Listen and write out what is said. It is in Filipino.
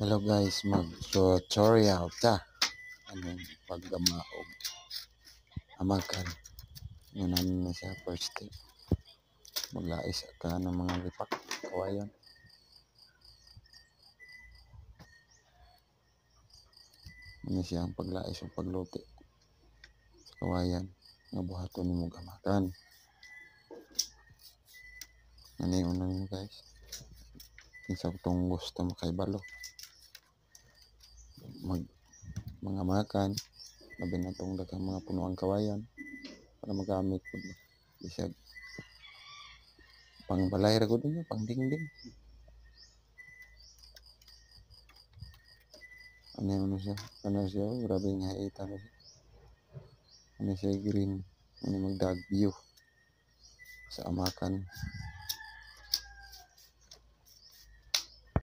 Hello guys, mag-tutorial ta anong paggamaog amakan. Ngayon na siya first step. Maglais ka ng mga lipak kawayan. Ano siya ang paglais o pagluti sa kawayan nga buhaton mo gamakan. Ano yung una nyo guys? Kinsa itong gusto makaibalo. Mga makan, labi na itong dagang mga punuang kawayan para magamit po. Isag pang balay ra gud niya, pang dingding. Ano siya, grabe nga ita na siya. Ano siya green, ano magdag view sa amakan.